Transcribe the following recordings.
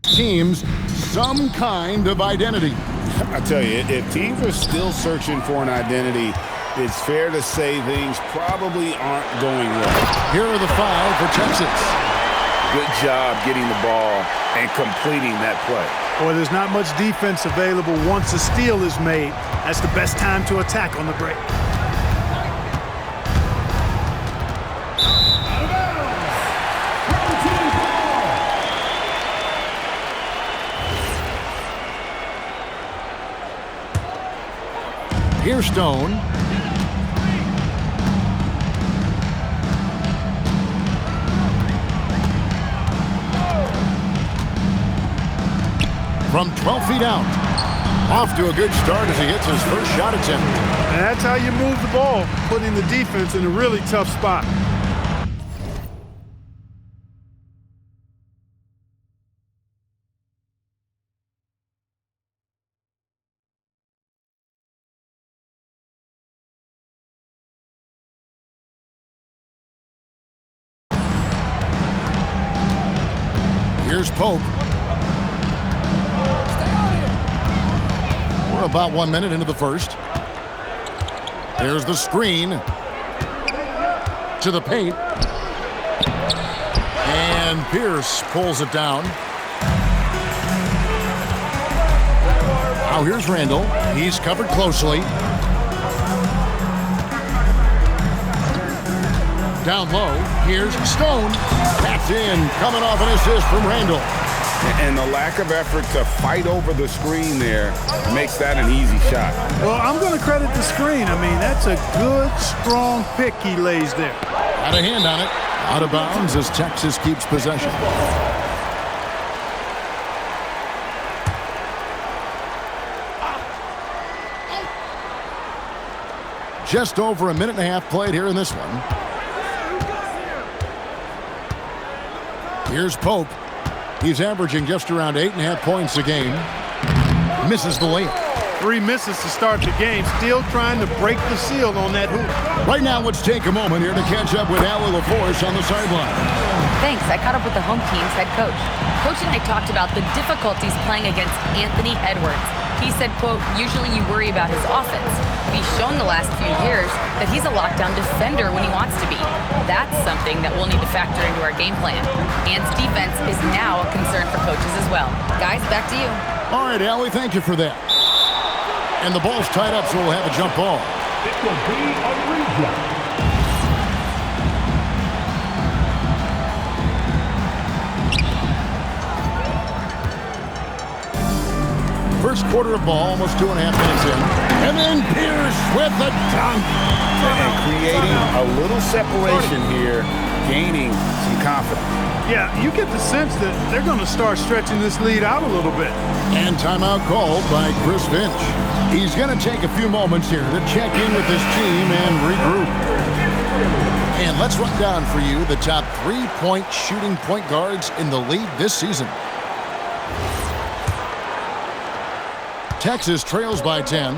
teams some kind of identity. I tell you, if teams are still searching for an identity, it's fair to say things probably aren't going well. Here are the 5 for Texas. Good job getting the ball and completing that play. Boy, there's not much defense available once a steal is made. That's the best time to attack on the break. Here's Stone. From 12 feet out. Off to a good start as he hits his first shot attempt. And that's how you move the ball, putting the defense in a really tough spot. Here's Pope. We're about 1 minute into the first. There's the screen to the paint. And Pierce pulls it down. Now here's Randall. He's covered closely. Down low, here's Stone. That's in, coming off an assist from Randall. And the lack of effort to fight over the screen there makes that an easy shot. Well, I'm going to credit the screen. I mean, that's a good, strong pick he lays there. Got a hand on it. Out of bounds as Texas keeps possession. Just over a minute and a half played here in this one. Here's Pope. He's averaging just around 8.5 points a game. Misses the layup. 3 misses to start the game. Still trying to break the seal on that hoop. Right now, let's take a moment here to catch up with Allie LaForce on the sideline. Thanks. I caught up with the home team's head coach. Coach and I talked about the difficulties playing against Anthony Edwards. He said, quote, usually you worry about his offense. He's shown the last few years that he's a lockdown defender when he wants to be. That's something that we'll need to factor into our game plan. Ant's defense is now a concern for coaches as well. Guys, back to you. All right, Allie, thank you for that. And the ball's tied up, so we'll have a jump ball. It will be a reject. First quarter of ball, almost 2.5 minutes in. And then Pierce with the dunk. And creating a little separation here, gaining some confidence. Yeah, you get the sense that they're going to start stretching this lead out a little bit. And timeout called by Chris Finch. He's going to take a few moments here to check in with his team and regroup. And let's run down for you the top 3-point shooting point guards in the league this season. Texas trails by 10.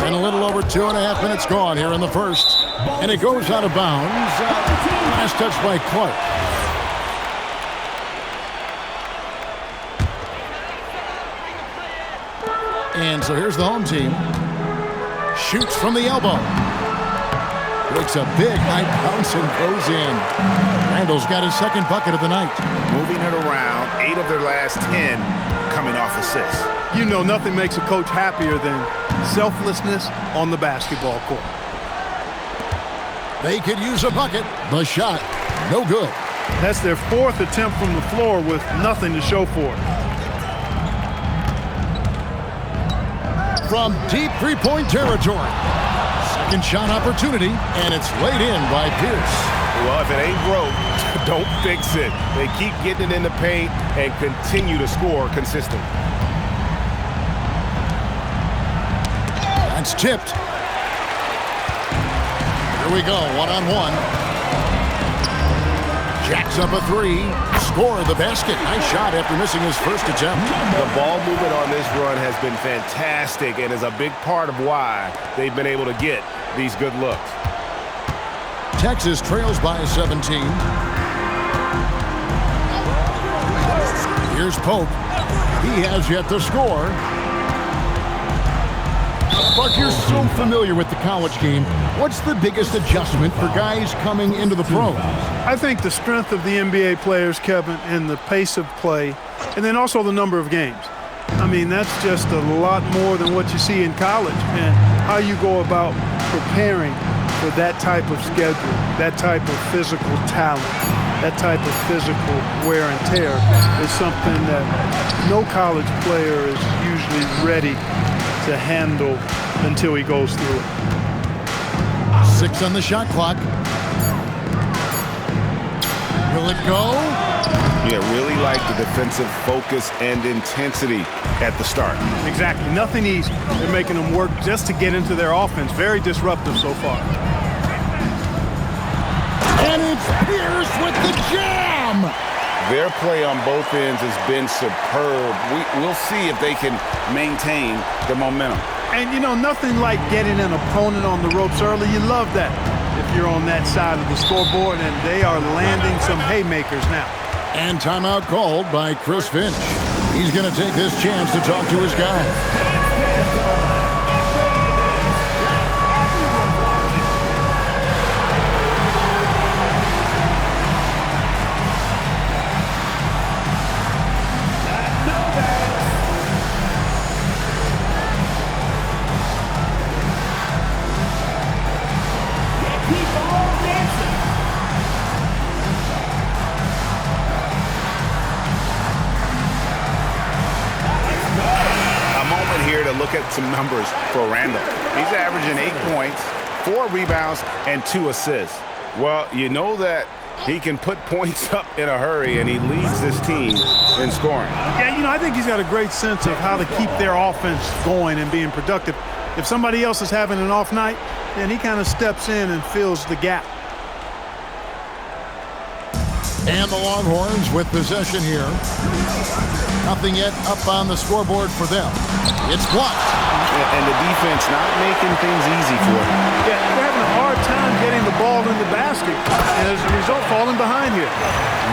And a little over 2.5 minutes gone here in the first. And it goes out of bounds. Last touch by Clark. And so here's the home team. Shoots from the elbow. Takes a big high bounce and goes in. Randall's got his second bucket of the night. Moving it around, 8 of their last 10 coming off assists. You know nothing makes a coach happier than selflessness on the basketball court. They could use a bucket. The shot, no good. That's their 4th attempt from the floor with nothing to show for it. From deep three-point territory. Second shot opportunity, and it's laid in by Pierce. Well, if it ain't broke, don't fix it. They keep getting it in the paint and continue to score consistently. That's tipped. Here we go, one-on-one. Jacks up a 3. Score the basket. Nice shot after missing his first attempt. The ball movement on this run has been fantastic and is a big part of why they've been able to get these good looks. Texas trails by 17. Here's Pope. He has yet to score. Buck, you're so familiar with the college game. What's the biggest adjustment for guys coming into the pros? I think the strength of the NBA players, Kevin, and the pace of play, and then also the number of games. I mean, that's just a lot more than what you see in college. And how you go about preparing for that type of schedule, that type of physical talent, that type of physical wear and tear is something that no college player is usually ready to handle until he goes through it. 6 on the shot clock. Will it go? Yeah, really like the defensive focus and intensity at the start. Exactly. Nothing easy. They're making them work just to get into their offense. Very disruptive so far. And it's Pierce with the jam! Their play on both ends has been superb. We'll see if they can maintain the momentum. And, you know, nothing like getting an opponent on the ropes early. You love that if you're on that side of the scoreboard, and they are landing some haymakers now. And timeout called by Chris Finch. He's going to take this chance to talk to his guys. Look at some numbers for Randall. He's averaging 8 points, 4 rebounds, and 2 assists. Well, you know that he can put points up in a hurry, and he leads this team in scoring. Yeah, you know, I think he's got a great sense of how to keep their offense going and being productive. If somebody else is having an off night, then he kind of steps in and fills the gap. And the Longhorns with possession here. Nothing yet up on the scoreboard for them. It's blocked. And the defense not making things easy for them. Yeah, they're having a hard time getting the ball in the basket. And as a result, falling behind here.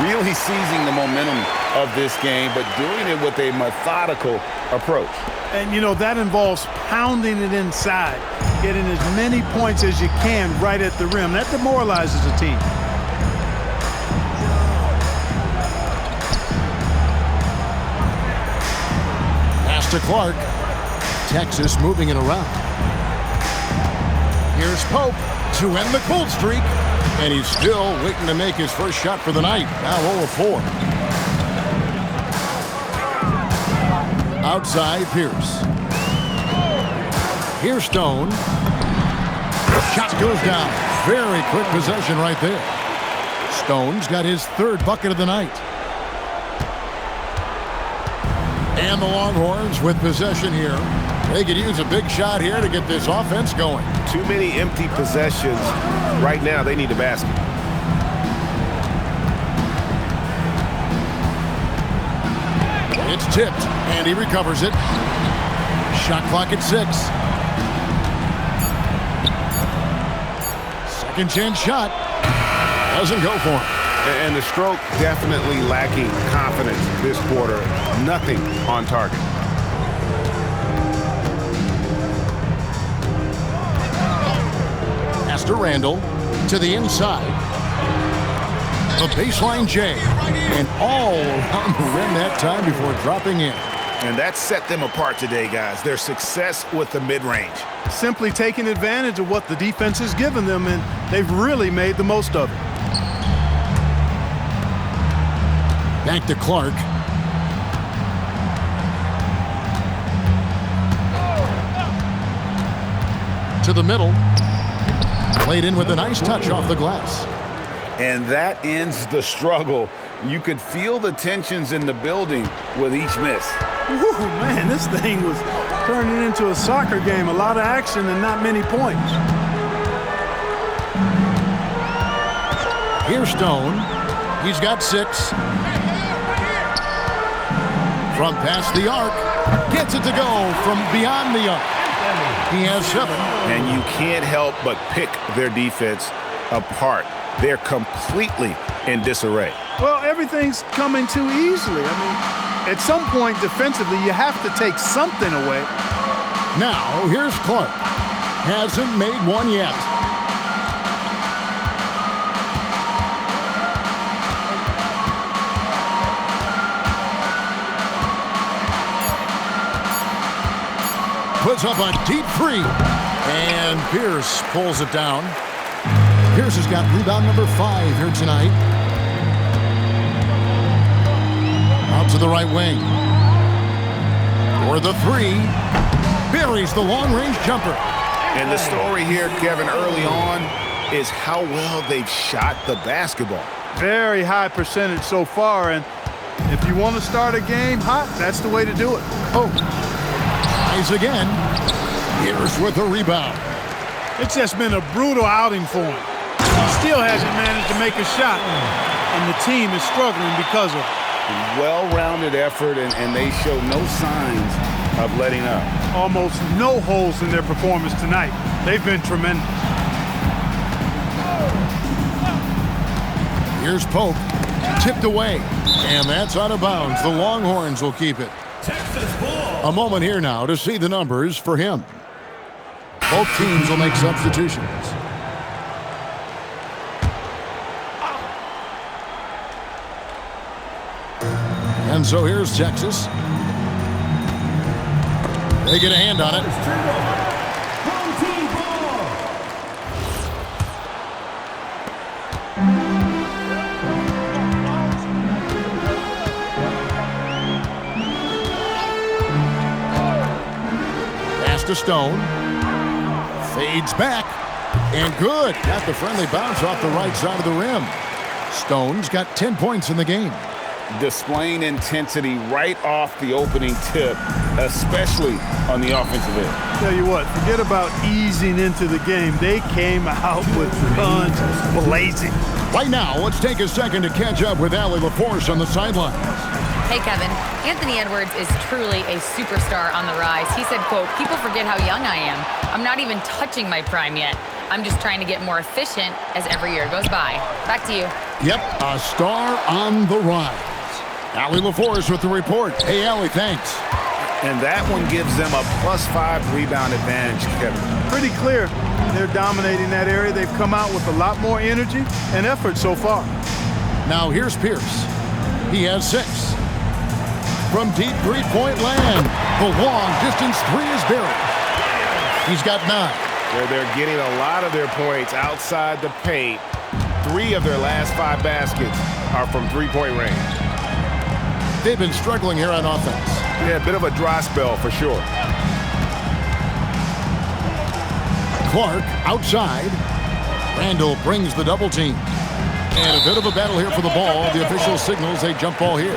Really seizing the momentum of this game, but doing it with a methodical approach. And, you know, that involves pounding it inside, getting as many points as you can right at the rim. That demoralizes a team. To Clark. Texas moving it around. Here's Pope to end the cold streak. And he's still waiting to make his first shot for the night. Now 0 of 4. Outside Pierce. Here's Stone. Shot goes down. Very quick possession right there. Stone's got his 3rd bucket of the night. And the Longhorns with possession here. They could use a big shot here to get this offense going. Too many empty possessions. Right now, they need a basket. It's tipped, and he recovers it. Shot clock at 6. Second chance shot. Doesn't go for him. And the stroke definitely lacking confidence this quarter. Nothing on target. Pass to Randall. To the inside. The baseline J. And all around the rim that time before dropping in. And that set them apart today, guys. Their success with the mid-range. Simply taking advantage of what the defense has given them, and they've really made the most of it. Back to Clark. To the middle. Played in with a nice touch off the glass. And that ends the struggle. You could feel the tensions in the building with each miss. Ooh, man, this thing was turning into a soccer game. A lot of action and not many points. Here's Stone. He's got 6. From past the arc. Gets it to go from beyond the arc. He has 7. And you can't help but pick their defense apart. They're completely in disarray. Well, everything's coming too easily. I mean, At some point defensively, you have to take something away. Now, here's Clark. Hasn't made one yet. Puts up a deep three. And Pierce pulls it down. Pierce has got rebound number 5 here tonight. Out to the right wing. For the 3. Buries the long-range jumper. And the story here, Kevin, early on is how well they've shot the basketball. Very high percentage so far, and if you want to start a game hot, that's the way to do it. Oh, tries again. Pierce with a rebound. It's just been a brutal outing for him. He still hasn't managed to make a shot, and the team is struggling because of it. Well-rounded effort, and they show no signs of letting up. Almost no holes in their performance tonight. They've been tremendous. Here's Pope. Tipped away. And that's out of bounds. The Longhorns will keep it. A moment here now to see the numbers for him. Both teams will make substitutions. And so here's Texas. They get a hand on it. Pass to Stone. Fades back. And good. Got the friendly bounce off the right side of the rim. Stone's got 10 points in the game. Displaying intensity right off the opening tip, especially on the offensive end. Tell you what, forget about easing into the game. They came out with guns blazing. Right now, let's take a second to catch up with Allie LaForce on the sidelines. Hey, Kevin. Anthony Edwards is truly a superstar on the rise. He said, quote, "People forget how young I am. I'm not even touching my prime yet. I'm just trying to get more efficient as every year goes by." Back to you. Yep, a star on the rise. Allie LaForce with the report. Hey, Allie, thanks. And that one gives them a +5 rebound advantage, Kevin. Pretty clear. They're dominating that area. They've come out with a lot more energy and effort so far. Now here's Pierce. He has 6. From deep three-point land, the long-distance 3 is buried. He's got 9. They're getting a lot of their points outside the paint. 3 of their last 5 baskets are from three-point range. They've been struggling here on offense. Yeah, a bit of a dry spell for sure. Clark outside. Randall brings the double team. And a bit of a battle here for the ball. The official signals a jump ball here.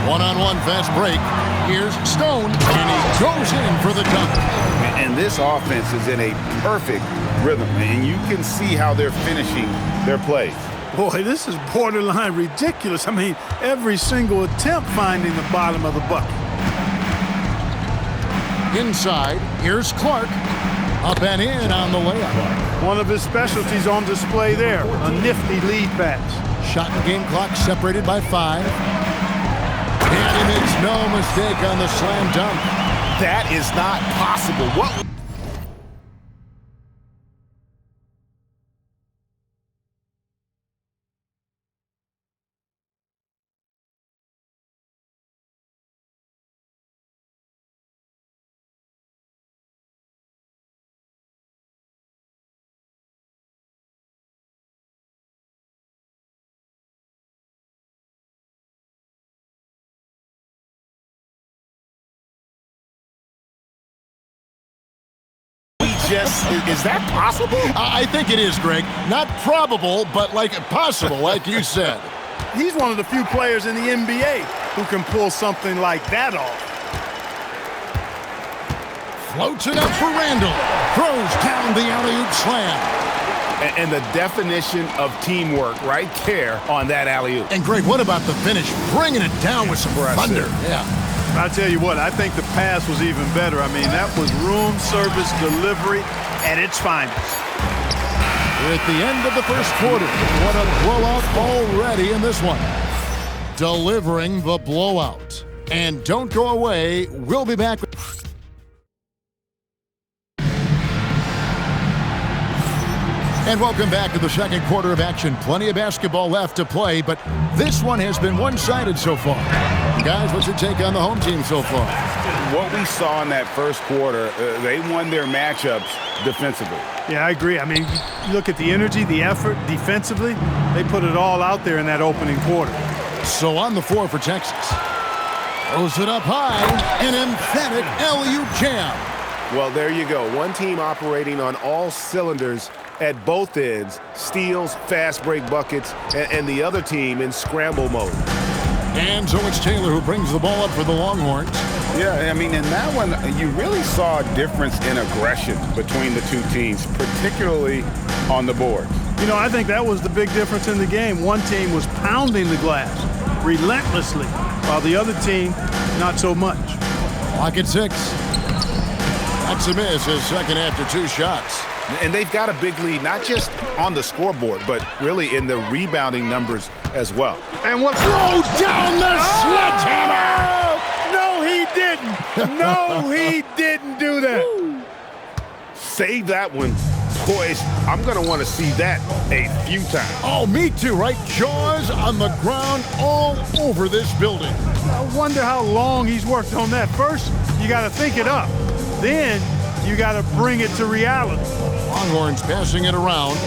One-on-one fast break. Here's Stone, and he goes in for the dunk. And this offense is in a perfect rhythm, and you can see how they're finishing their plays. Boy, this is borderline ridiculous. I mean, every single attempt finding the bottom of the bucket. Inside, here's Clark. Up and in on the layup. One of his specialties on display there, a nifty lead pass. Shot and game clock separated by 5. And he makes no mistake on the slam dunk. That is not possible. What? Is that possible? I think it is, Greg. Not probable, but like possible, like you said. He's one of the few players in the NBA who can pull something like that off. Floats it up for Randall. Throws down the alley-oop slam. And the definition of teamwork right there on that alley-oop. And Greg, what about the finish? Bringing it down with some thunder. Yeah. I tell you what, I think the pass was even better. I mean, that was room service delivery at its finest. We're at the end of the first quarter. What a blowout already in this one. Delivering the blowout. And don't go away. We'll be back. And welcome back to the second quarter of action. Plenty of basketball left to play, but this one has been one-sided so far. Guys, what's your take on the home team so far? What we saw in that first quarter, they won their matchups defensively. Yeah, I agree. I mean, look at the energy, the effort defensively. They put it all out there in that opening quarter. So on the floor for Texas. Throws it up high, an emphatic LU jam. Well, there you go. One team operating on all cylinders at both ends, steals, fast break buckets, and the other team in scramble mode. And so it's Taylor who brings the ball up for the Longhorns. Yeah, I mean, in that one, you really saw a difference in aggression between the two teams, particularly on the board. You know, I think that was the big difference in the game. One team was pounding the glass relentlessly, while the other team, not so much. Clock at 6. That's a miss, his second after 2 shots. And they've got a big lead, not just on the scoreboard, but really in the rebounding numbers as well. And what Throws down the sledgehammer! No, he didn't. No, he didn't do that. Save that one. Boys, I'm going to want to see that a few times. Oh, me too, right? Jaws on the ground all over this building. I wonder how long he's worked on that. First, you got to think it up. Then you got to bring it to reality. Longhorns passing it around.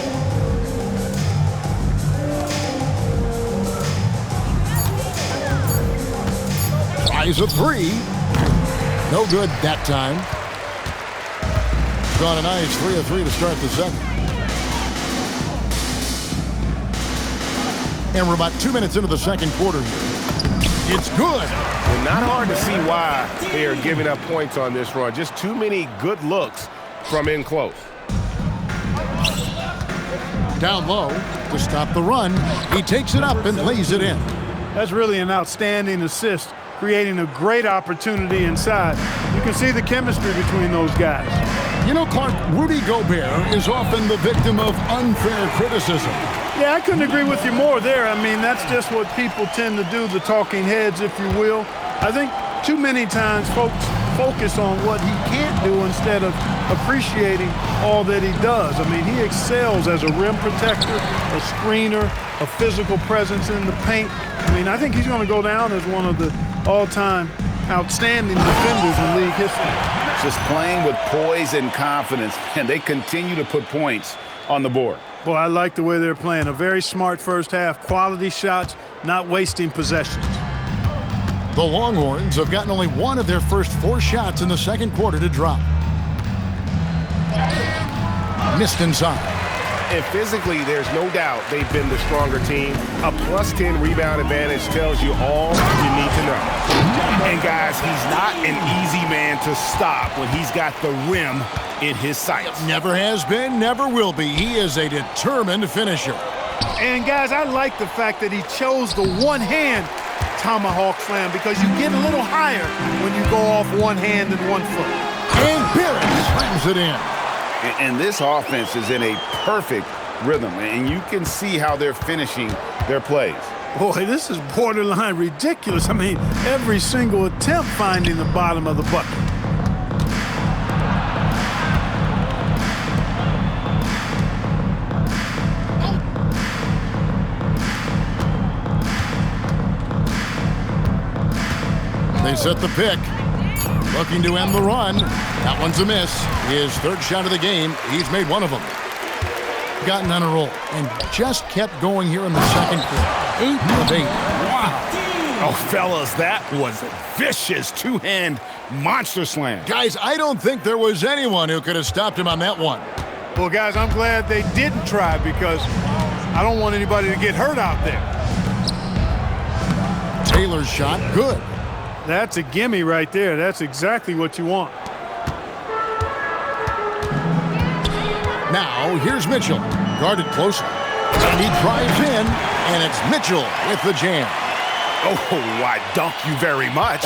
Tries a 3. No good that time. Got a nice 3 of 3 to start the second. And we're about 2 minutes into the second quarter here. It's good. And not hard to see why they are giving up points on this run. Just too many good looks from in close. Down low to stop the run. He takes it up and lays it in. That's really an outstanding assist, creating a great opportunity inside. You can see the chemistry between those guys. You know, Clark, Rudy Gobert is often the victim of unfair criticism. Yeah, I couldn't agree with you more there. I mean, that's just what people tend to do, the talking heads, if you will. I think too many times folks focus on what he can't do instead of appreciating all that he does. I mean, he excels as a rim protector, a screener, a physical presence in the paint. I mean, I think he's going to go down as one of the all-time outstanding defenders in league history. Just playing with poise and confidence, and they continue to put points on the board. Boy, I like the way they're playing. A very smart first half, quality shots, not wasting possessions. The Longhorns have gotten only one of their first 4 shots in the second quarter to drop. Missed inside. And physically, there's no doubt they've been the stronger team. A +10 rebound advantage tells you all you need to know. And guys, he's not an easy man to stop when he's got the rim in his sights. Never has been, never will be. He is a determined finisher. And guys, I like the fact that he chose the one-hand tomahawk slam because you get a little higher when you go off one hand and 1 foot. And Barrett slams it in. And this offense is in a perfect rhythm, and you can see how they're finishing their plays. Boy, this is borderline ridiculous. I mean, every single attempt finding the bottom of the bucket. They set the pick. Looking to end the run. That one's a miss. His 3rd shot of the game. He's made 1 of them. Gotten on a roll and just kept going here in the second quarter. 8 of 8. Wow. Oh, fellas, that was a vicious 2-hand monster slam. Guys, I don't think there was anyone who could have stopped him on that one. Well, guys, I'm glad they didn't try because I don't want anybody to get hurt out there. Taylor's shot, good. That's a gimme right there. That's exactly what you want. Now, here's Mitchell, guarded closer. And he drives in, and it's Mitchell with the jam. Oh, I dunk you very much.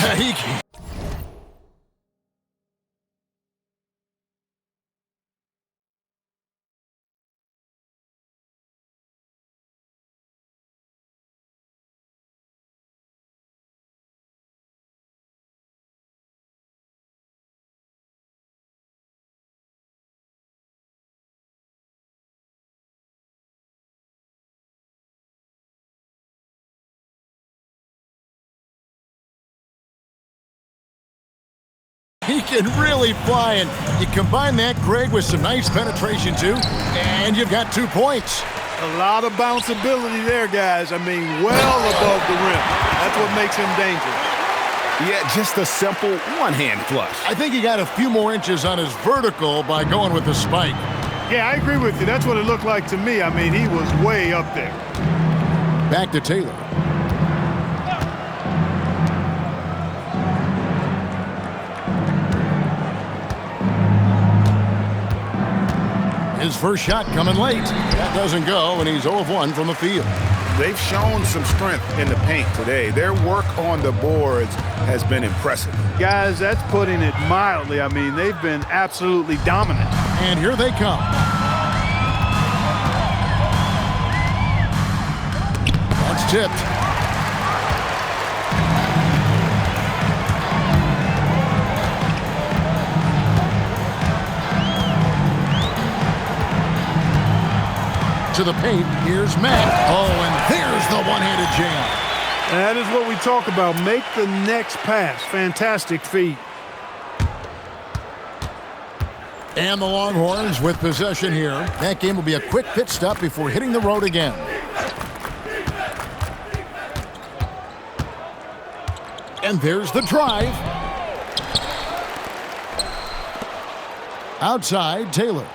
He can really fly, and you combine that, Greg, with some nice penetration, too, and you've got 2 points. A lot of bounceability there, guys. I mean, well above the rim. That's what makes him dangerous. Yeah, just a simple one-hand flush. I think he got a few more inches on his vertical by going with the spike. Yeah, I agree with you. That's what it looked like to me. I mean, he was way up there. Back to Taylor. His first shot coming late. That doesn't go, and he's 0 of 1 from the field. They've shown some strength in the paint today. Their work on the boards has been impressive. Guys, that's putting it mildly. I mean, they've been absolutely dominant. And here they come. That's tipped. To the paint, here's Matt. Oh, and there's the one-handed jam. That is what we talk about. Make the next pass. Fantastic feed. And the Longhorns with possession here. That game will be a quick pit stop before hitting the road again. And there's the drive. Outside, Taylor.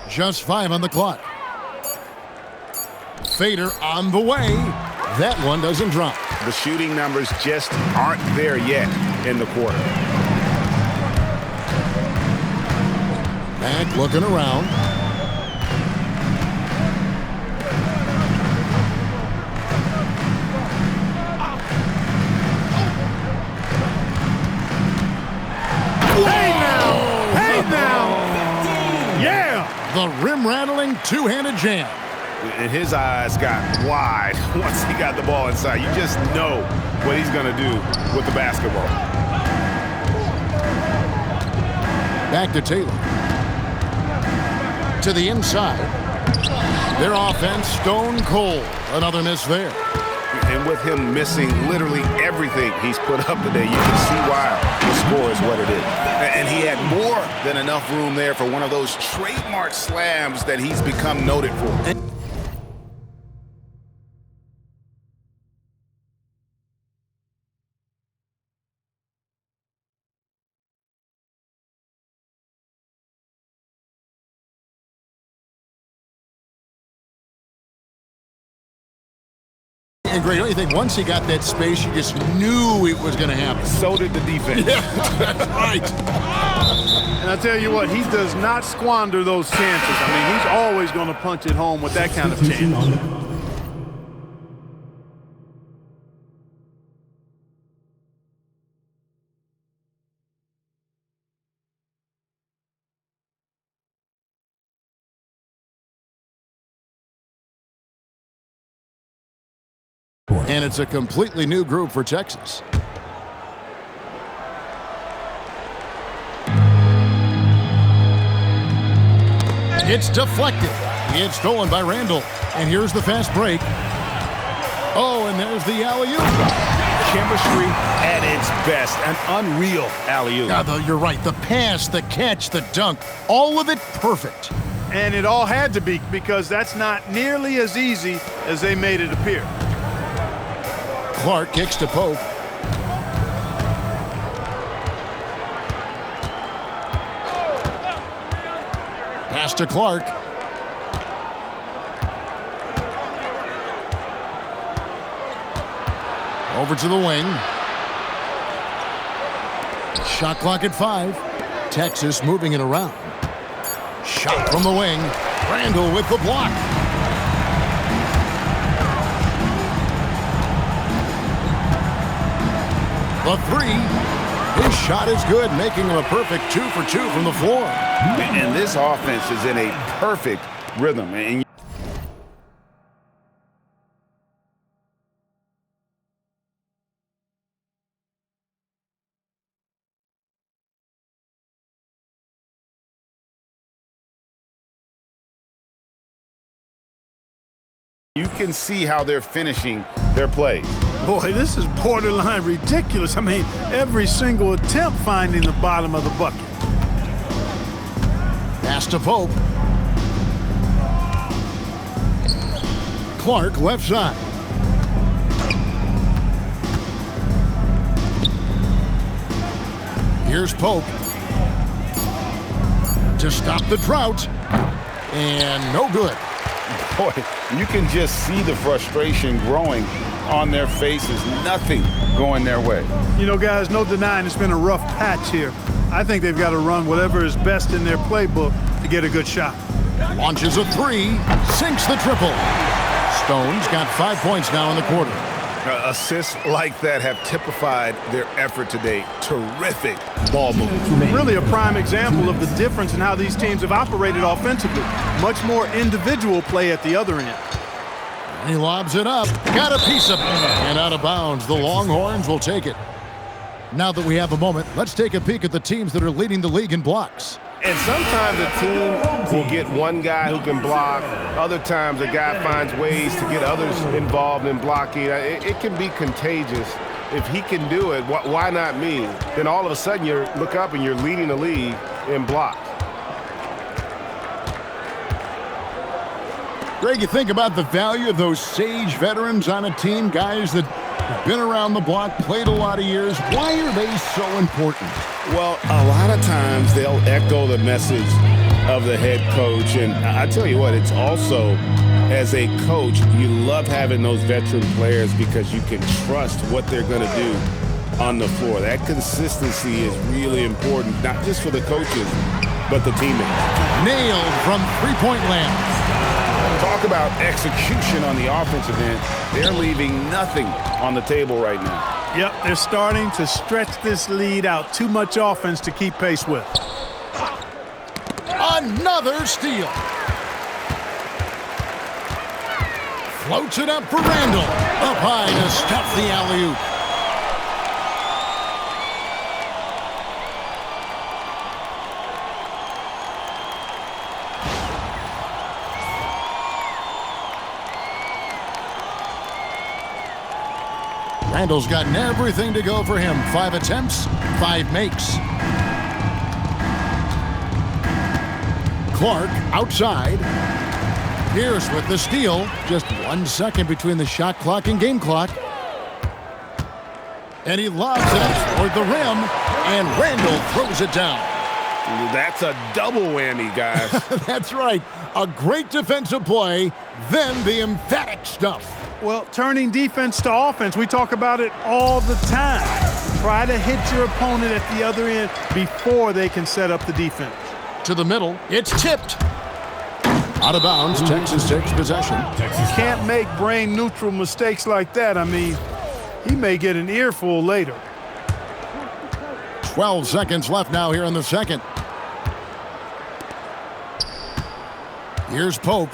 Just 5 on the clock. Fader on the way. That one doesn't drop. The shooting numbers just aren't there yet in the quarter. Back looking around. Hey now! Hey now! Yeah! The rim-rattling two-handed jam. And his eyes got wide once he got the ball inside. You just know what he's going to do with the basketball. Back to Taylor. To the inside. Their offense stone cold. Another miss there. And with him missing literally everything he's put up today, you can see why the score is what it is. And he had more than enough room there for one of those trademark slams that he's become noted for. And Greg, don't you think once he got that space, you just knew it was going to happen? So did the defense. Yeah, that's right. And I tell you what, he does not squander those chances. I mean, he's always going to punch it home with that kind of chance. And it's a completely new group for Texas. It's deflected. It's stolen by Randall. And here's the fast break. Oh, and there's the alley-oop. Chemistry at its best. An unreal alley-oop. Yeah, though, you're right. The pass, the catch, the dunk, all of it perfect. And it all had to be, because that's not nearly as easy as they made it appear. Clark kicks to Pope. Pass to Clark. Over to the wing. Shot clock at 5. Texas moving it around. Shot from the wing. Randall with the block. The 3. His shot is good, making him a perfect 2 for 2 from the floor. And this offense is in a perfect rhythm. And You can see how they're finishing their plays. Boy, this is borderline ridiculous. I mean, every single attempt finding the bottom of the bucket. Pass to Pope. Clark left side. Here's Pope to stop the drought, and no good. Boy, you can just see the frustration growing on their faces. Nothing going their way. You know, guys, no denying it's been a rough patch here. I think they've got to run whatever is best in their playbook to get a good shot. Launches a three, sinks the triple. Stone's got 5 points now in the quarter. Assists like that have typified their effort today. Terrific ball movement. Really a prime example of the difference in how these teams have operated offensively. Much more individual play at the other end. And he lobs it up. Got a piece of it. And out of bounds. The Longhorns will take it. Now that we have a moment, let's take a peek at the teams that are leading the league in blocks. And sometimes a team will get one guy who can block. Other times a guy finds ways to get others involved in blocking. It can be contagious. If he can do it, why not me? Then all of a sudden you look up and you're leading the league in blocks. Greg, you think about the value of those sage veterans on a team, guys that have been around the block, played a lot of years. Why are they so important? Well, a lot of times they'll echo the message of the head coach. And I tell you what, it's also, as a coach, you love having those veteran players because you can trust what they're going to do on the floor. That consistency is really important, not just for the coaches, but the teammates. Nailed from three-point land. Talk about execution on the offensive end. They're leaving nothing on the table right now. Yep, they're starting to stretch this lead out. Too much offense to keep pace with. Another steal. Floats it up for Randall. Up high to stuff the alley-oop. Randall's gotten everything to go for him. 5 attempts, 5 makes. Clark outside. Pierce with the steal. Just 1 second between the shot clock and game clock. And he lobs it toward the rim, and Randall throws it down. That's a double whammy, guys. That's right. A great defensive play, then the emphatic stuff. Well, turning defense to offense, we talk about it all the time. Try to hit your opponent at the other end before they can set up the defense. To the middle, it's tipped. Out of bounds, Texas takes possession. You can't make brain-neutral mistakes like that. I mean, he may get an earful later. 12 seconds left now here in the second. Here's Pope.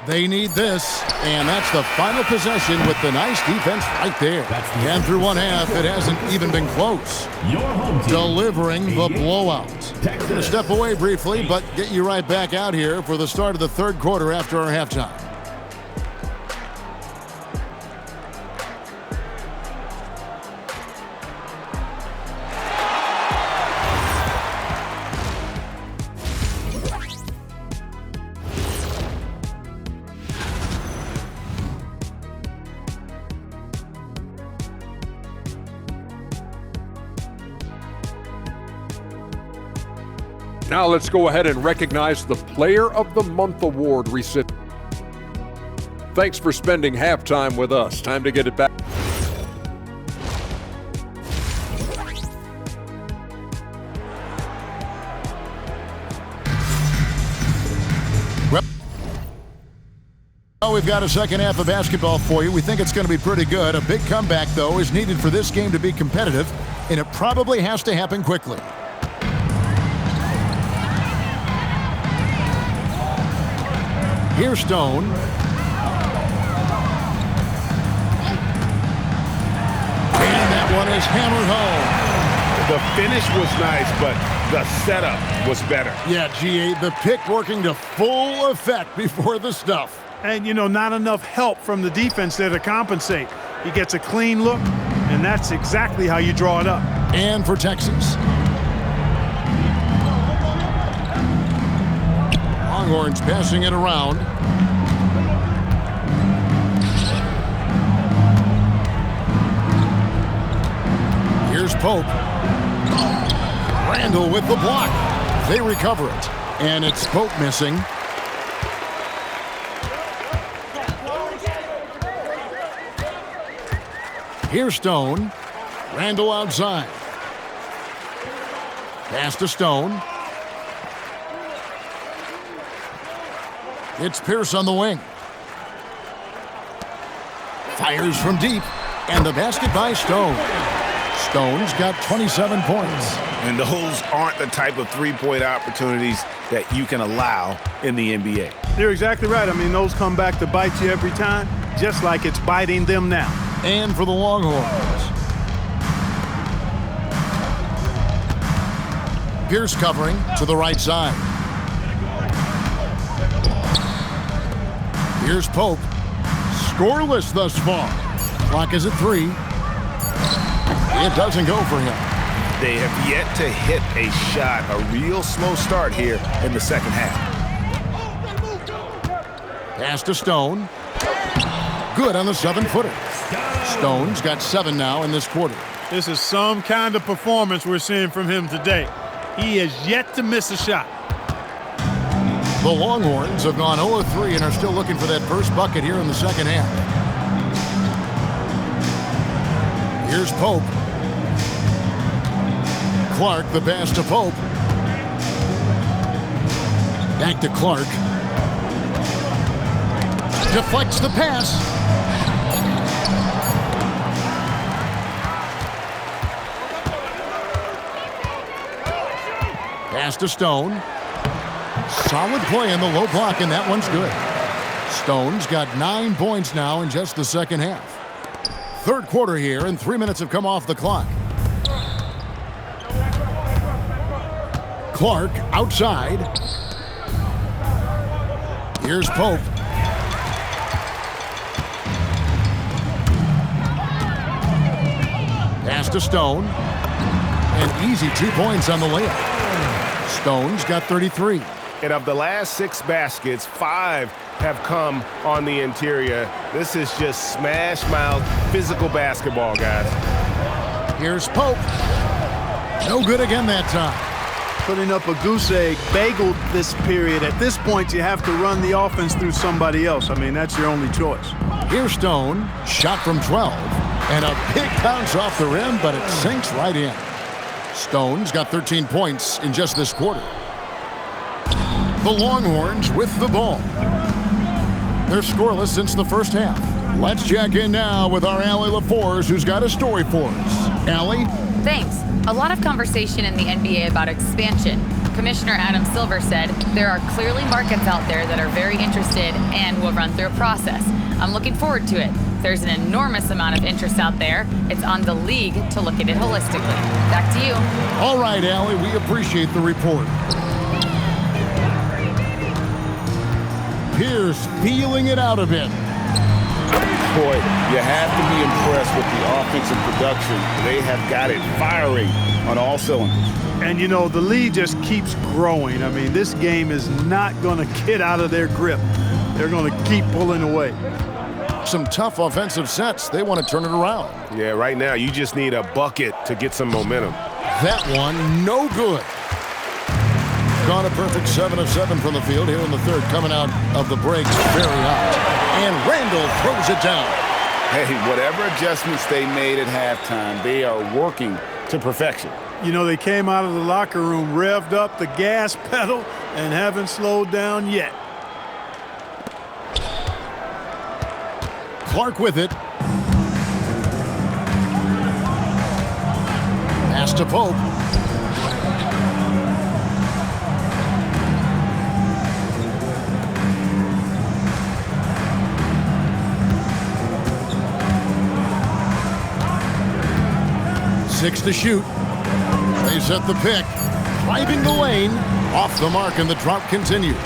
They need this, and that's the final possession with the nice defense right there. And through one half, it hasn't even been close. Delivering the blowout. Going to step away briefly, but get you right back out here for the start of the third quarter after our halftime. Now let's go ahead and recognize the Player of the Month Award recipient. Thanks for spending halftime with us. Time to get it back. Well, we've got a second half of basketball for you. We think it's going to be pretty good. A big comeback, though, is needed for this game to be competitive, and it probably has to happen quickly. Here's Stone. And that one is hammered home. The finish was nice, but the setup was better. Yeah, GA, the pick working to full effect before the stuff. And, you know, not enough help from the defense there to compensate. He gets a clean look, and that's exactly how you draw it up. And for Texas, Longhorns passing it around. Here's Pope. Randall with the block. They recover it. And it's Pope missing. Here's Stone. Randall outside. Pass to Stone. It's Pierce on the wing. Fires from deep. And the basket by Stone. Stone's got 27 points. And those aren't the type of three-point opportunities that you can allow in the NBA. You're exactly right. I mean, those come back to bite you every time, just like it's biting them now. And for the Longhorns, Pierce covering to the right side. Here's Pope. Scoreless thus far. Clock is at 3. It doesn't go for him. They have yet to hit a shot, a real slow start here in the second half. Pass to Stone. Good on the 7-footer. Stone's got 7 now in this quarter. This is some kind of performance we're seeing from him today. He has yet to miss a shot. The Longhorns have gone 0-3 and are still looking for that first bucket here in the second half. Here's Pope. Clark, the pass to Pope. Back to Clark. Deflects the pass. Pass to Stone. Solid play in the low block, and that one's good. Stone's got 9 points now in just the second half. Third quarter here, and 3 minutes have come off the clock. Clark outside. Here's Pope. Pass to Stone. An easy 2 points on the layup. Stone's got 33. And of the last 6 baskets, 5 have come on the interior. This is just smash mouth physical basketball, guys. Here's Pope. No good again that time. Putting up a goose egg, bageled this period. At this point, you have to run the offense through somebody else. I mean, that's your only choice. Here's Stone. Shot from 12. And a big bounce off the rim, but it sinks right in. Stone's got 13 points in just this quarter. The Longhorns with the ball. They're scoreless since the first half. Let's check in now with our Allie LaForce, who's got a story for us. Allie? Thanks. A lot of conversation in the NBA about expansion. Commissioner Adam Silver said there are clearly markets out there that are very interested and will run through a process. I'm looking forward to it. There's an enormous amount of interest out there. It's on the league to look at it holistically. Back to you. All right, Allie, we appreciate the report. Pierce feeling it out a bit. Boy, you have to be impressed with the offensive production. They have got it firing on all cylinders. And, you know, the lead just keeps growing. I mean, this game is not going to get out of their grip. They're going to keep pulling away. Some tough offensive sets. They want to turn it around. Yeah, right now you just need a bucket to get some momentum. That one, no good. Gone a perfect 7 of 7 from the field here in the third, coming out of the breaks very hot. And Randall throws it down. Hey, whatever adjustments they made at halftime, they are working to perfection. You know, they came out of the locker room, revved up the gas pedal, and haven't slowed down yet. Clark with it. Pass to Pope. Six to shoot. They set the pick. Driving the lane. Off the mark, and the drought continues.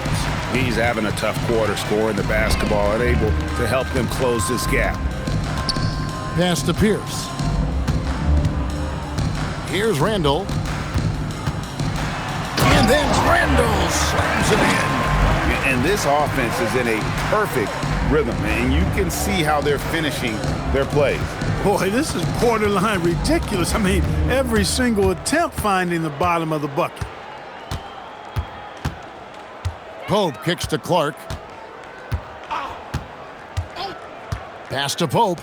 He's having a tough quarter scoring the basketball and able to help them close this gap. Pass to Pierce. Here's Randall. And then Randall slams it in. And this offense is in a perfect rhythm, and you can see how they're finishing their plays. Boy, this is borderline ridiculous. I mean, every single attempt finding the bottom of the bucket. Pope kicks to Clark. Pass to Pope.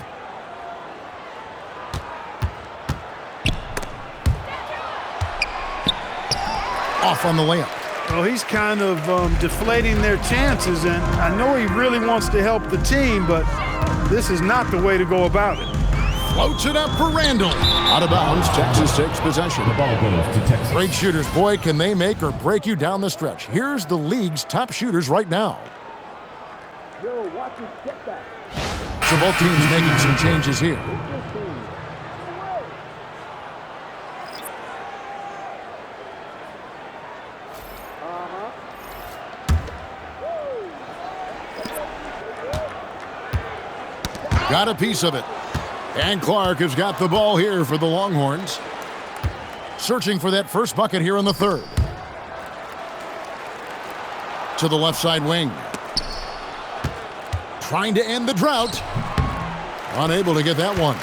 Off on the layup. Well, he's kind of deflating their chances, and I know he really wants to help the team, but this is not the way to go about it. Floats it up for Randall. Out of bounds, Texas takes possession. The ball goes to Texas. Great shooters, boy, can they make or break you down the stretch. Here's the league's top shooters right now. So both teams making some changes here. Got a piece of it. And Clark has got the ball here for the Longhorns. Searching for that first bucket here in the third. To the left side wing. Trying to end the drought. Unable to get that one.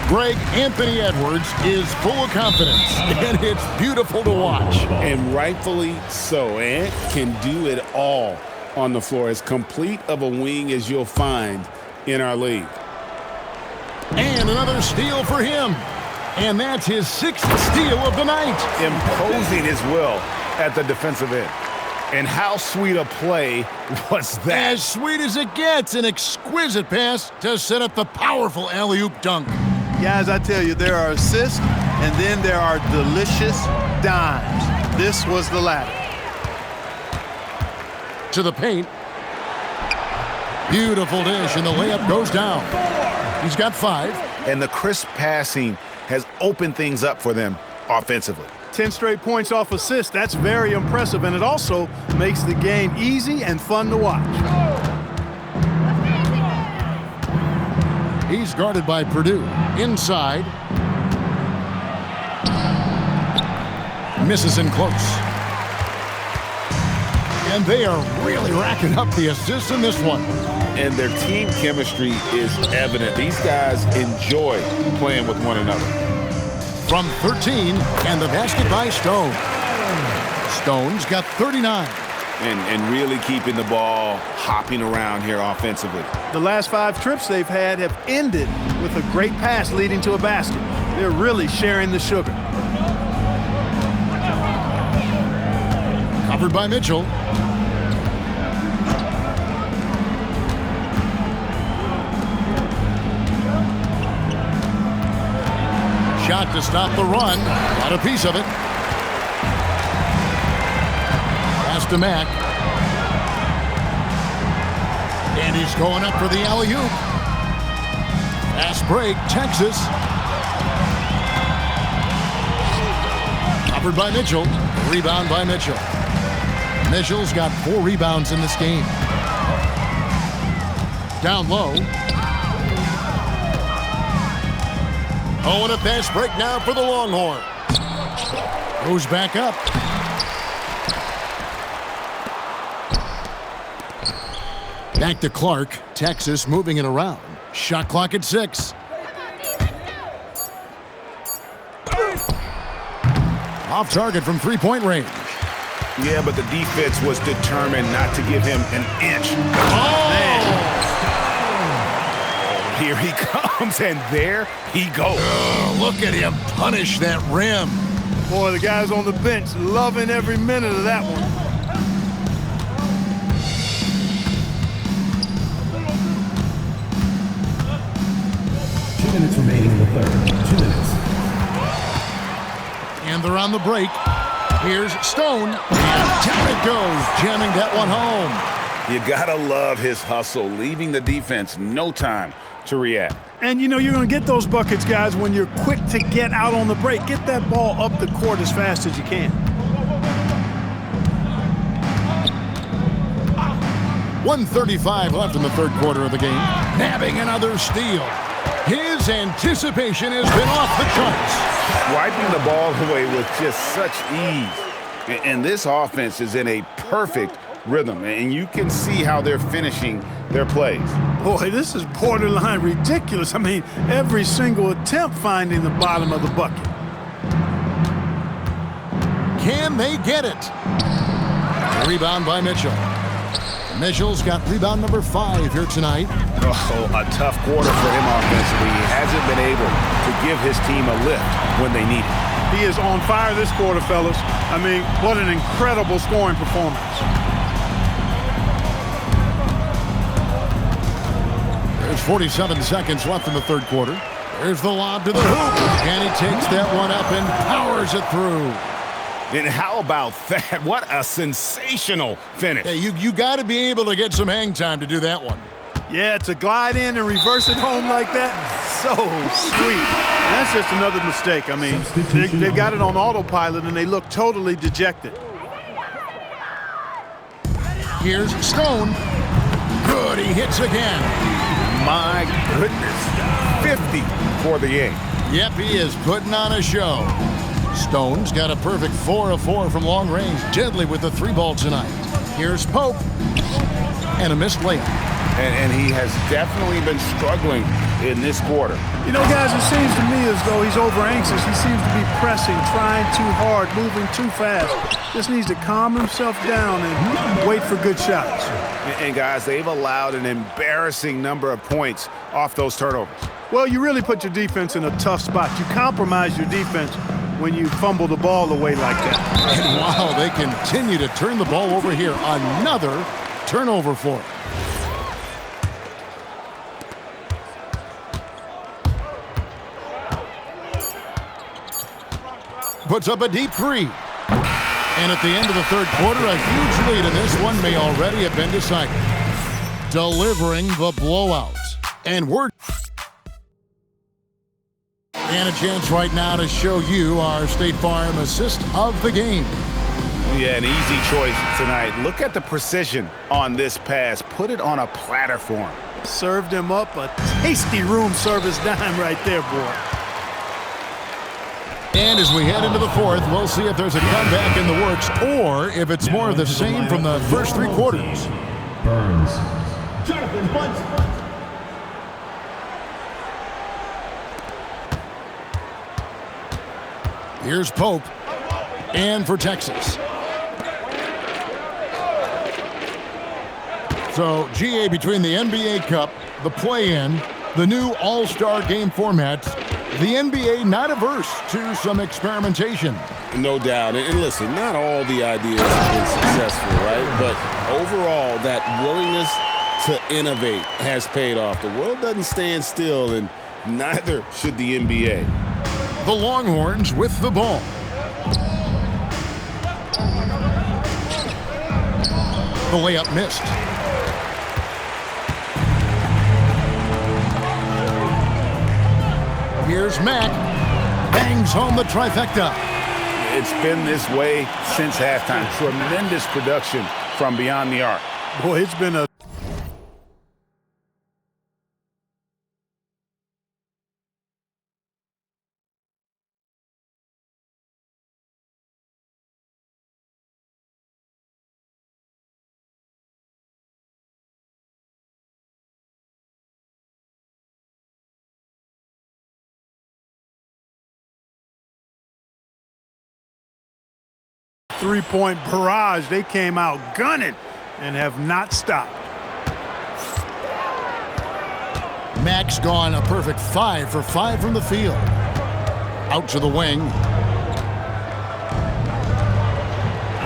Greg Anthony Edwards is full of confidence, and it's beautiful to watch. And rightfully so. Ant can do it all on the floor. As complete of a wing as you'll find in our league. And another steal for him. And that's his 6th steal of the night. Imposing his will at the defensive end. And how sweet a play was that? As sweet as it gets, an exquisite pass to set up the powerful alley-oop dunk. Guys, I tell you, there are assists, and then there are delicious dimes. This was the latter. To the paint. Beautiful dish, and the layup goes down. He's got 5. And the crisp passing has opened things up for them offensively. 10 straight points off assists. That's very impressive, and it also makes the game easy and fun to watch. He's guarded by Purdue. Inside. Misses in close. And they are really racking up the assists in this one. And their team chemistry is evident. These guys enjoy playing with one another. From 13, and the basket by Stone. Stone's got 39. And really keeping the ball hopping around here offensively. The last 5 trips they've had have ended with a great pass leading to a basket. They're really sharing the sugar. Covered by Mitchell. Shot to stop the run. Got a piece of it. Pass to Mack. And he's going up for the alley-oop. Fast break, Texas. Covered by Mitchell. Rebound by Mitchell. Mitchell's got 4 rebounds in this game. Down low. Oh, and a fast break now for the Longhorns. Goes back up. Back to Clark. Texas moving it around. Shot clock at 6. Off target from 3-point range. Yeah, but the defense was determined not to give him an inch. Oh! Man. Here he comes, and there he goes. Oh, look at him punish that rim. Boy, the guys on the bench loving every minute of that one. Minutes remaining in the third. 2 minutes. And they're on the break. Here's Stone. And down it goes, jamming that one home. You gotta love his hustle, leaving the defense no time to react. And, you know, you're going to get those buckets, guys, when you're quick to get out on the break. Get that ball up the court as fast as you can. 1:35 left in the third quarter of the game. Nabbing another steal. His anticipation has been off the charts. Wiping the ball away with just such ease. And this offense is in a perfect rhythm, and you can see how they're finishing their plays. Boy, this is borderline ridiculous. I mean, every single attempt finding the bottom of the bucket. Can they get it? Rebound by Mitchell. Mitchell's got rebound number 5 here tonight. Oh, a tough quarter for him offensively. He hasn't been able to give his team a lift when they need it. He is on fire this quarter, fellas. I mean, what an incredible scoring performance. There's 47 seconds left in the third quarter. There's the lob to the hoop. And he takes that one up and powers it through. And how about that? What a sensational finish. Hey, you got to be able to get some hang time to do that one. Yeah, to glide in and reverse it home like that, so sweet. And that's just another mistake. I mean, they got it on autopilot, and they look totally dejected. Here's Stone. Good, he hits again. My goodness, 50 for the game. Yep, he is putting on a show. Stone's got a perfect 4 of 4 from long range. Deadly with the 3-ball tonight. Here's Pope. And a missed layup. And he has definitely been struggling in this quarter. You know, guys, it seems to me as though he's over anxious. He seems to be pressing, trying too hard, moving too fast. Just needs to calm himself down and wait for good shots. And guys, they've allowed an embarrassing number of points off those turnovers. Well, you really put your defense in a tough spot. You compromise your defense when you fumble the ball away like that. And wow, they continue to turn the ball over here. Another turnover for it. Puts up a deep 3. And at the end of the third quarter, a huge lead, and this one may already have been decided. Delivering the blowout. And a chance right now to show you our State Farm assist of the game. Yeah, an easy choice tonight. Look at the precision on this pass. Put it on a platter for him. Served him up a tasty room service dime right there, boy. And as we head into the fourth, we'll see if there's a comeback in the works or if it's more of the same from the first 3 quarters. Burns. Jonathan Bunch. Here's Pope. And for Texas. So, GA, between the NBA Cup, the play-in, the new All-Star game formats, the NBA not averse to some experimentation. No doubt. And listen, not all the ideas have been successful, right? But overall, that willingness to innovate has paid off. The world doesn't stand still, and neither should the NBA. The Longhorns with the ball. The layup missed. Here's Mack. Bangs home the trifecta. It's been this way since halftime. Tremendous production from beyond the arc. Boy, it's been a... three-point barrage. They came out gunning and have not stopped. Mack's gone a perfect 5 for 5 from the field. Out to the wing.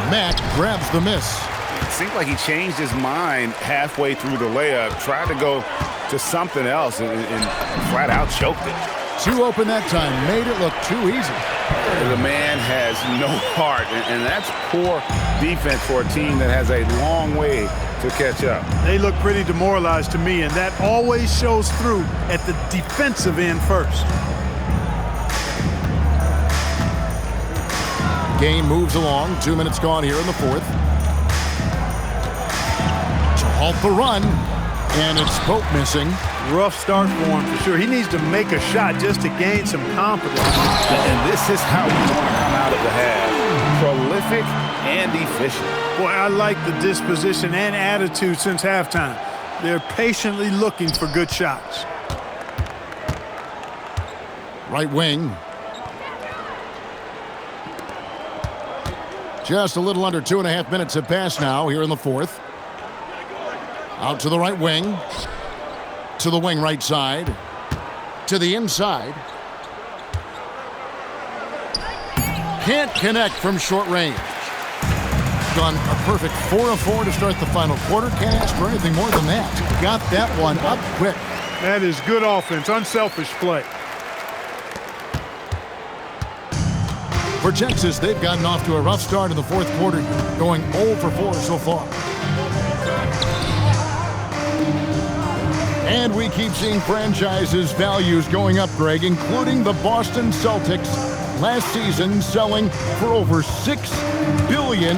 Mack grabs the miss. It seemed like he changed his mind halfway through the layup, tried to go to something else, and flat out choked it. 2 open that time, made it look too easy. The man has no heart, and that's poor defense for a team that has a long way to catch up. They look pretty demoralized to me, and that always shows through at the defensive end first. Game moves along. 2 minutes gone here in the fourth. To halt the run, and it's Pope missing. Rough start for him for sure. He needs to make a shot just to gain some confidence. And this is how we want to come out of the half. Prolific and efficient. Boy, I like the disposition and attitude since halftime. They're patiently looking for good shots. Right wing. Just a little under 2.5 minutes have passed now here in the fourth. Out to the right wing. To the wing right side. To the inside. Can't connect from short range. Done a perfect 4 of 4 to start the final quarter. Can't ask for anything more than that. Got that one up quick. That is good offense, unselfish play. For Texas, they've gotten off to a rough start in the fourth quarter, going 0 for 4 so far. And we keep seeing franchises' values going up, Greg, including the Boston Celtics last season selling for over $6 billion.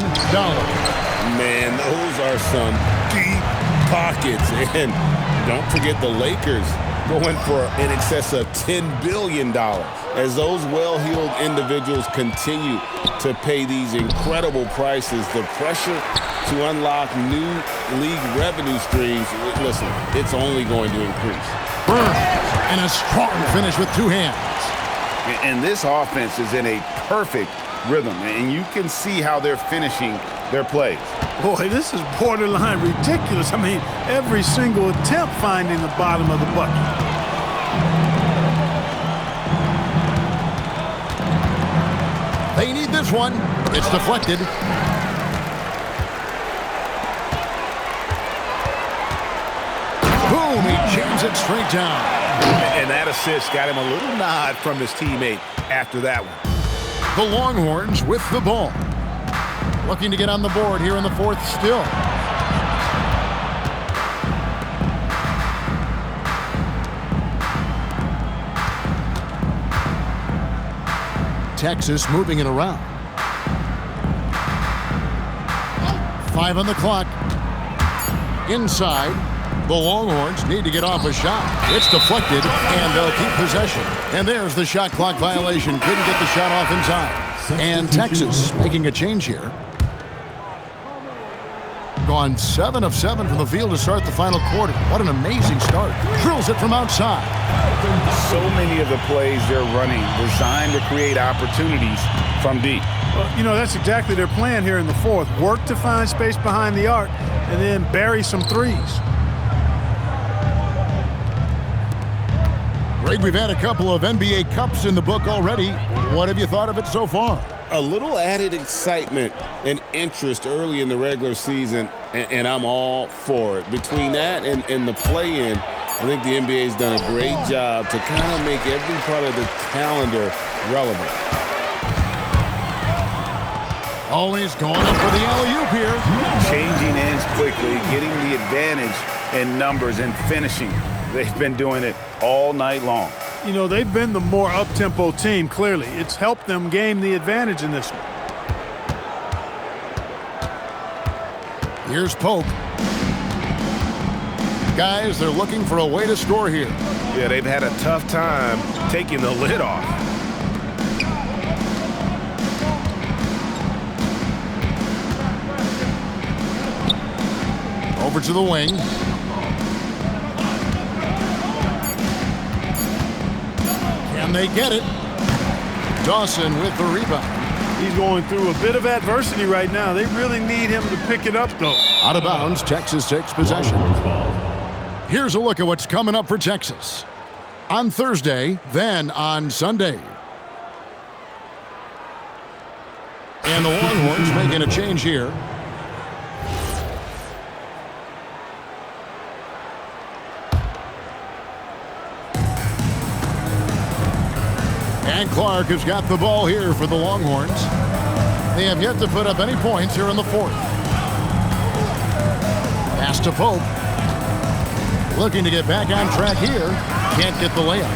Man, those are some deep pockets. And don't forget the Lakers going for in excess of $10 billion. As those well-heeled individuals continue to pay these incredible prices, the pressure to unlock new league revenue streams, listen, it's only going to increase. Burns, and a strong finish with two hands. And this offense is in a perfect rhythm, and you can see how they're finishing their plays. Boy, this is borderline ridiculous. I mean, every single attempt finding the bottom of the bucket. They need this one. It's deflected. Boom, he jams it straight down. And that assist got him a little nod from his teammate after that one. The Longhorns with the ball. Looking to get on the board here in the fourth still. Texas moving it around. 5 on the clock. Inside. The Longhorns need to get off a shot. It's deflected, and they'll keep possession. And there's the shot clock violation. Couldn't get the shot off in time. And Texas making a change here. Gone 7 of 7 from the field to start the final quarter. What an amazing start. Drills it from outside. So many of the plays they're running designed to create opportunities from deep. Well, you know, that's exactly their plan here in the fourth. Work to find space behind the arc and then bury some threes. Greg, we've had a couple of NBA Cups in the book already. What have you thought of it so far? A little added excitement and interest early in the regular season, and I'm all for it. Between that and the play-in, I think the NBA's done a great job to kind of make every part of the calendar relevant. Always going up for the alley-oop here. Changing ends quickly, getting the advantage in numbers and finishing. They've been doing it all night long. You know, they've been the more up-tempo team, clearly. It's helped them gain the advantage in this one. Here's Pope. Guys, they're looking for a way to score here. Yeah, they've had a tough time taking the lid off. Over to the wing. Can they get it? Dawson with the rebound. He's going through a bit of adversity right now. They really need him to pick it up, though. Out of bounds, Texas takes possession. Here's a look at what's coming up for Texas. On Thursday, then on Sunday. And the Longhorns making a change here. And Clark has got the ball here for the Longhorns. They have yet to put up any points here in the fourth. to Pope. Looking to get back on track here. Can't get the layup.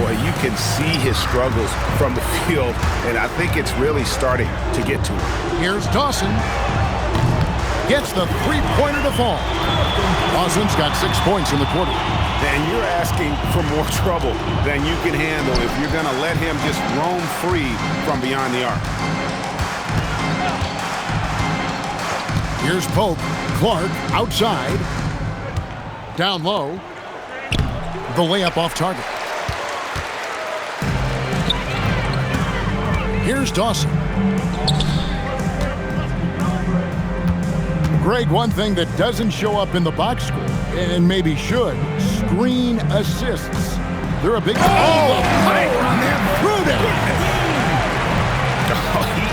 Boy, you can see his struggles from the field, and I think it's really starting to get to him. Here's Dawson. Gets the three-pointer to fall. Dawson's got 6 points in the quarter. And you're asking for more trouble than you can handle if you're going to let him just roam free from beyond the arc. Here's Pope. Clark outside. Down low. The layup off target. Here's Dawson. Greg, one thing that doesn't show up in the box score, and maybe should, screen assists. They're a big... He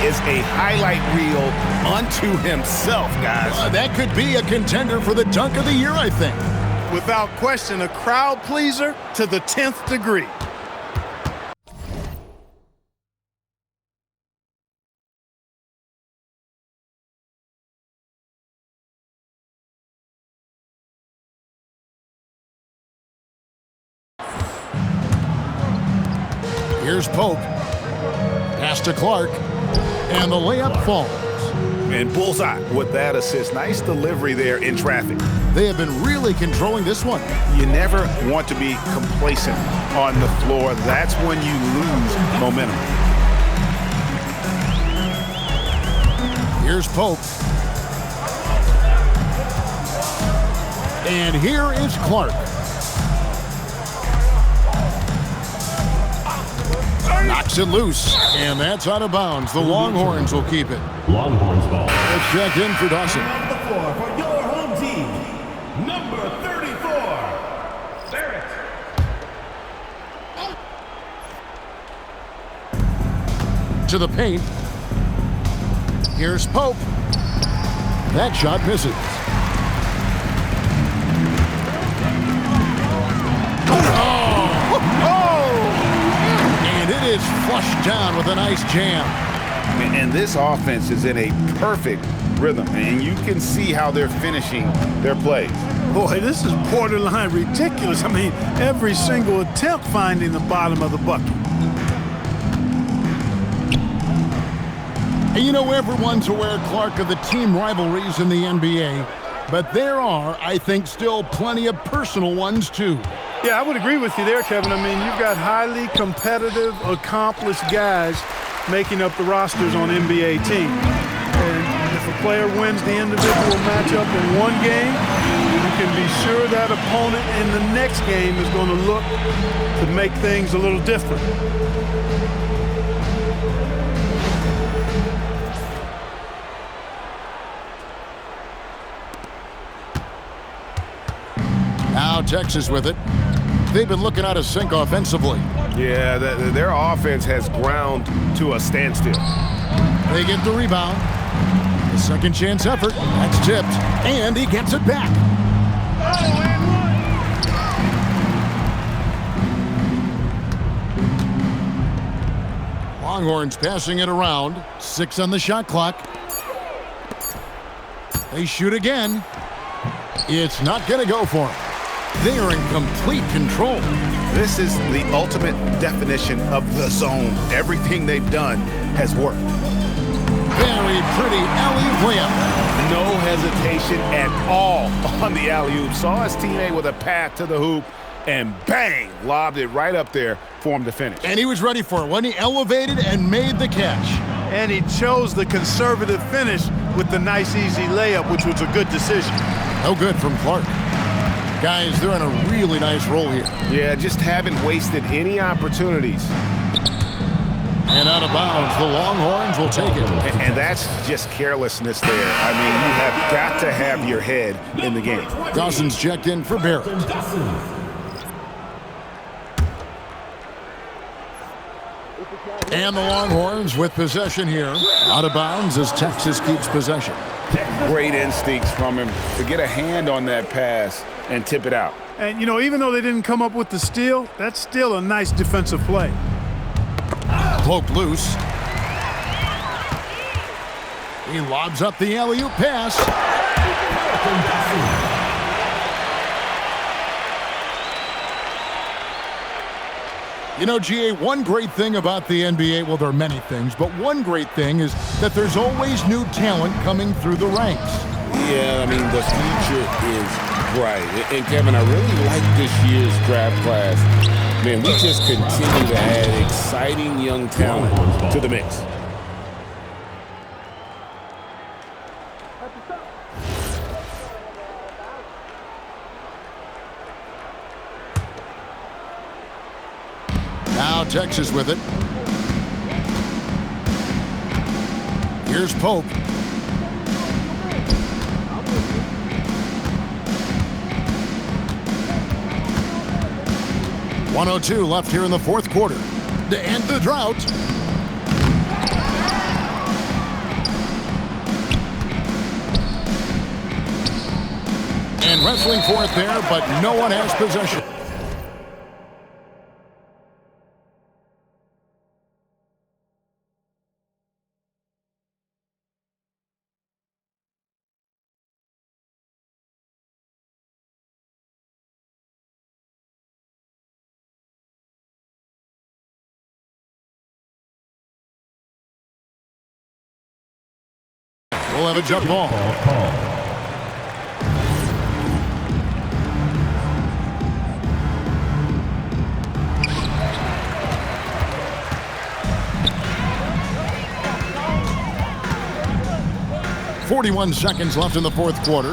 is a highlight reel unto himself, guys. That could be a contender for the dunk of the year, I think. Without question, a crowd pleaser to the 10th degree. Here's Pope. Pass to Clark. And the layup falls. And bullseye with that assist. Nice delivery there in traffic. They have been really controlling this one. You never want to be complacent on the floor. That's when you lose momentum. Here's Pope. And here is Clark. Knocks it loose, and that's out of bounds. The Longhorns will keep it. Longhorns ball. Let's check in for Dawson. On the floor for your home team, number 34, Barrett. To the paint. Here's Pope. That shot misses. And it is flushed down with a nice jam. And this offense is in a perfect rhythm, and you can see how they're finishing their plays. Boy, this is borderline ridiculous. I mean, every single attempt finding the bottom of the bucket. And you know, everyone's aware, Clark, of the team rivalries in the NBA, but there are, I think, still plenty of personal ones, too. Yeah, I would agree with you there, Kevin. I mean, you've got highly competitive, accomplished guys making up the rosters on NBA teams. And if a player wins the individual matchup in one game, you can be sure that opponent in the next game is going to look to make things a little different. Now Texas with it. They've been looking out of sync offensively. Yeah, their offense has ground to a standstill. They get the rebound. The second chance effort. That's tipped. And he gets it back. Longhorns passing it around. 6 on the shot clock. They shoot again. It's not going to go for them. They are in complete control. This is the ultimate definition of the zone. Everything they've done has worked. Very pretty alley-oop layup. No hesitation at all on the alley-oop. Saw his teammate with a path to the hoop, and bang, lobbed it right up there for him to finish. And he was ready for it when he elevated and made the catch. And he chose the conservative finish with the nice, easy layup, which was a good decision. No good from Clark. Guys, they're in a really nice roll here. Yeah, just haven't wasted any opportunities. And out of bounds, the Longhorns will take it. And that's just carelessness there. I mean, you have got to have your head in the game. Dawson's checked in for Barrett. And the Longhorns with possession here. Out of bounds as Texas keeps possession. Great instincts from him to get a hand on that pass and tip it out. And, you know, even though they didn't come up with the steal, that's still a nice defensive play. Pope loose. He lobs up the alley-oop pass. You know, GA, one great thing about the NBA, well, there are many things, but one great thing is that there's always new talent coming through the ranks. Yeah, I mean, the future is bright. And Kevin, I really like this year's draft class. Man, we just continue to add exciting young talent to the mix. Now Texas with it. Here's Pope. .102 left here in the fourth quarter to end the drought. And wrestling for it there, but no one has possession. We'll have a jump ball. 41 seconds left in the fourth quarter.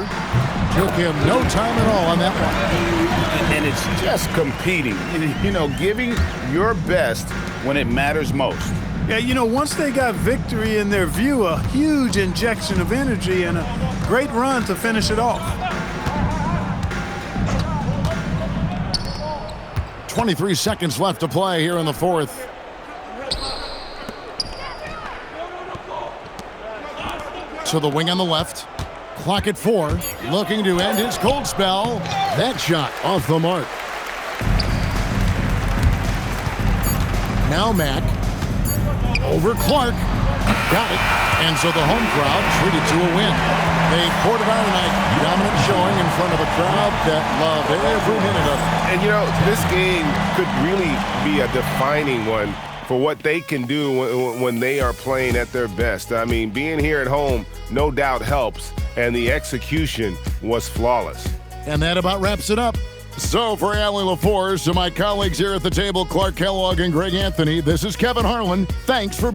Took him no time at all on that one. And it's just competing, you know, giving your best when it matters most. Yeah, you know, once they got victory in their view, a huge injection of energy and a great run to finish it off. 23 seconds left to play here in the fourth. To the wing on the left. Clock at 4. Looking to end his cold spell. That shot off the mark. Now Mack. Over Clark. Got it. And so the home crowd treated to a win. They poured it on tonight. Dominant showing in front of a crowd that loved every minute of it. And, you know, this game could really be a defining one for what they can do when they are playing at their best. I mean, being here at home no doubt helps, and the execution was flawless. And that about wraps it up. So for Allie LaForce, to my colleagues here at the table, Clark Kellogg and Greg Anthony, this is Kevin Harlan. Thanks for